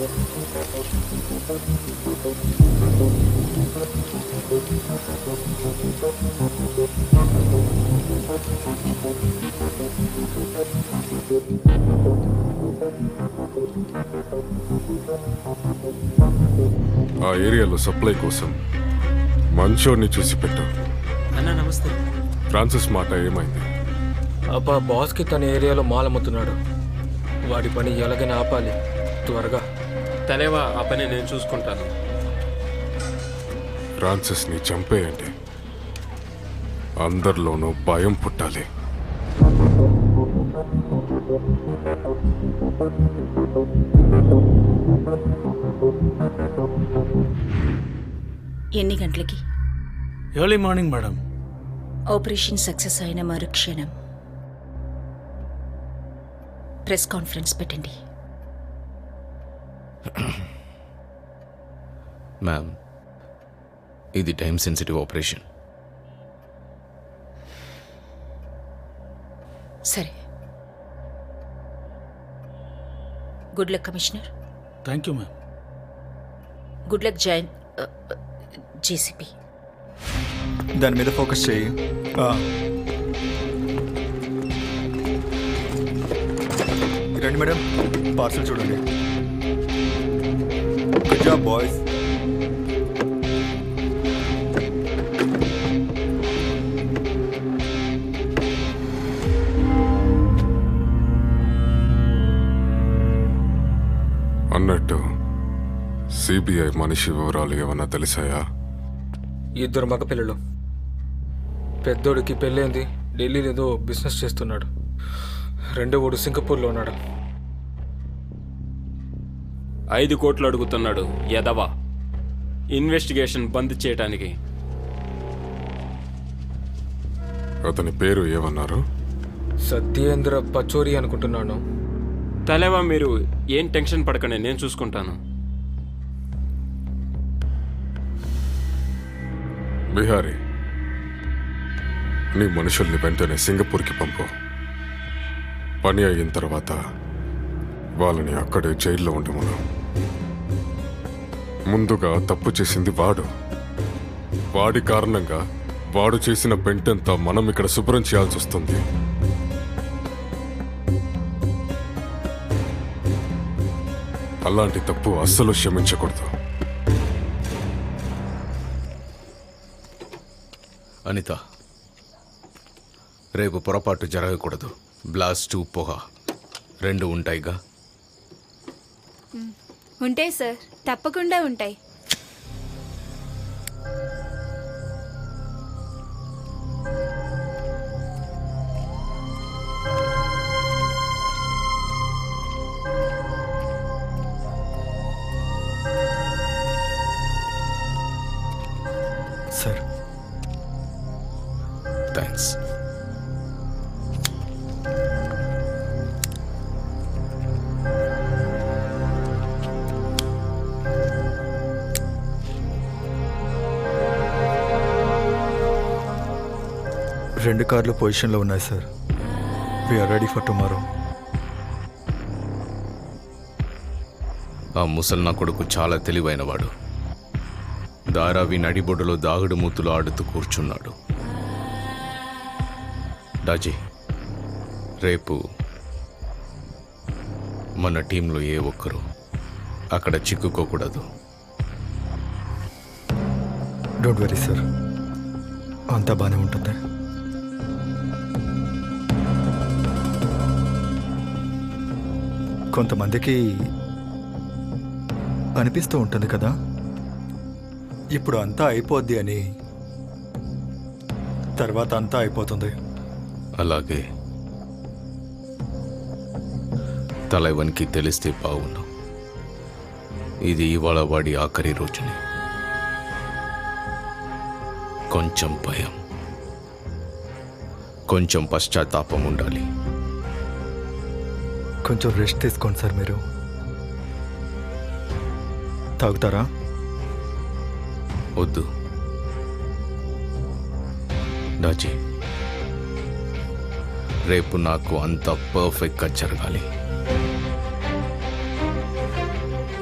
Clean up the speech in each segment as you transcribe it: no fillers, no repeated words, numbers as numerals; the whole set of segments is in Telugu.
ఆ ఏరియాలో సప్లై కోసం మంచోడిని చూసి పెట్టు. అన్నా నమస్తే. ఫ్రాన్సిస్ మాట ఏమైంది? అబ్బా, బాస్కి తన ఏరియాలో మాలమ్ముతున్నాడు. వాడి పని ఎలాగైనా ఆపాలి త్వరగా. తలేవా, ఆ పని నేను చూసుకుంటాను. ఫ్రాన్సిస్ని చంపేయండి. అందరిలోనూ భయం పుట్టాలి. ఎన్ని గంటలకి? Early morning madam. Operation success అయిన మరుక్షణం ప్రెస్ కాన్ఫరెన్స్ పెట్టండి. మ్యామ్, ఇది టైం సెన్సిటివ్ ఆపరేషన్. సరే. Good luck commissioner. Thank you ma'am. Good luck Jain JCP. దాని మీద ఫోకస్ చేయి. రండి మేడం, పార్సల్ చూడండి. Good job boys. అన్నట్టు సిబిఐ మనిషి వివరాలు ఏమన్నా తెలిసాయా? ఇద్దరు మగపిల్లలు. పెద్దోడికి పెళ్ళైంది, ఢిల్లీలో ఏదో బిజినెస్ చేస్తున్నాడు. రెండోవాడు సింగపూర్లో ఉన్నాడు. 5 కోట్లు అడుగుతున్నాడు యదవా, ఇన్వెస్టిగేషన్ బంద్ చేయటానికి. అతని పేరు ఏమన్నారు? సత్యేంద్ర పచోరి అనుకుంటున్నాను. తలేవా, మీరు ఏం టెన్షన్ పడకండి, నేను చూసుకుంటాను. బిహారీ, నీ మనుషుల్ని వెంటనే సింగపూర్కి పంపు. పని అయిన తర్వాత వాళ్ళని అక్కడే జైల్లో ఉండమను. ముందుగా తప్పు చేసింది వాడు. వాడి కారణంగా వాడు చేసిన పెంటంతా మనం ఇక్కడ శుభ్రం చేయాల్సి వస్తుంది. అలాంటి తప్పు అస్సలు క్షమించకూడదు. అనిత, రేపు పొరపాటు జరగకూడదు. బ్లాస్టు, పొగ 2 ఉంటాయిగా? ఉంటాయి సార్, తప్పకుండా ఉంటాయి. Sir, thanks. రెండు కార్లు పొజిషన్లో ఉన్నాయి sir. We are ready for tomorrow. ఆ ముసల్నా కొడుకు చాలా తెలివైనవాడు. దారావి నడిబొడ్డులో దాగుడు మూతులు ఆడుతూ కూర్చున్నాడు. డాజీ, రేపు మన టీంలో ఏ ఒక్కరు అక్కడ చిక్కుకోకూడదు. డోంట్ వరీ సార్, అంతా బాగానే ఉంటుంది. కొంతమందికి అనిపిస్తూ ఉంటుంది కదా, ఇప్పుడు అంతా అయిపోద్ది అని. తర్వాత అంతా అయిపోతుంది. అలాగే తలైవన్కి తెలిస్తే బాగుండు. ఇది ఇవాళ వాడి ఆఖరి రోజుని. కొంచెం భయం, కొంచెం పశ్చాత్తాపం ఉండాలి. కొంచెం రెస్ట్ తీసుకోండి సార్. మీరు తాగుతారా? వద్దు డాజీ, రేపు నాకు అంత పర్ఫెక్ట్గా జరగాలి.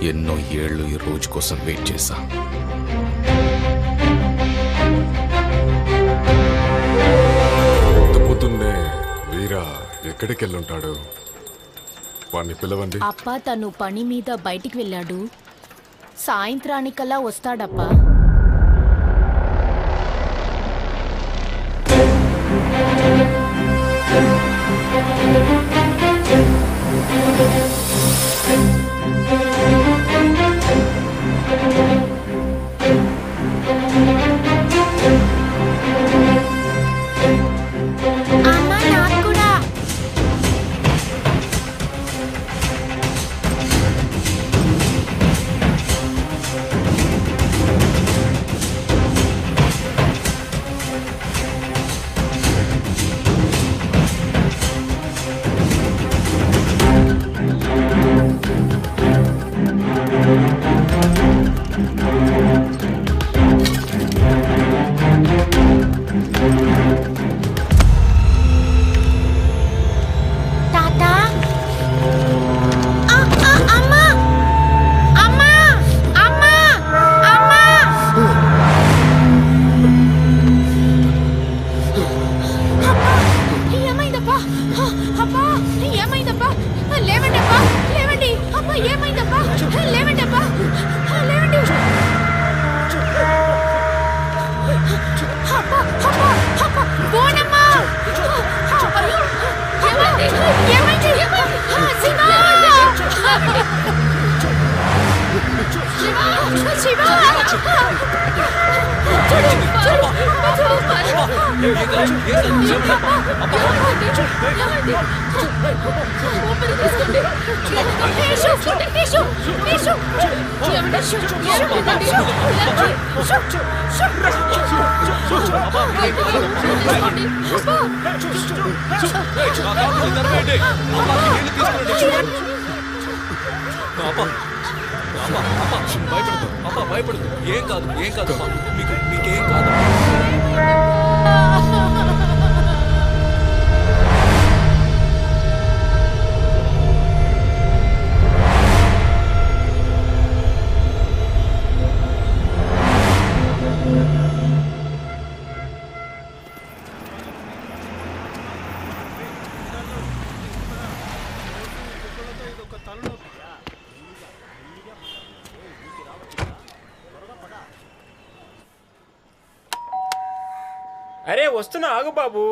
ఎన్నో ఏళ్ళు ఈ రోజు కోసం వెయిట్ చేశా. పొద్దున్నే వీరా ఎక్కడికి వెళ్ళుంటాడు? వాడిని పిలవండి. అప్ప తను పని మీద బయటికి వెళ్ళాడు. సాయంత్రానికల్లా వస్తాడప్పా. భయపడదు, ఏం కాదు, మీకేం కాదు. అరే వస్తున్నా, ఆగు బాబు.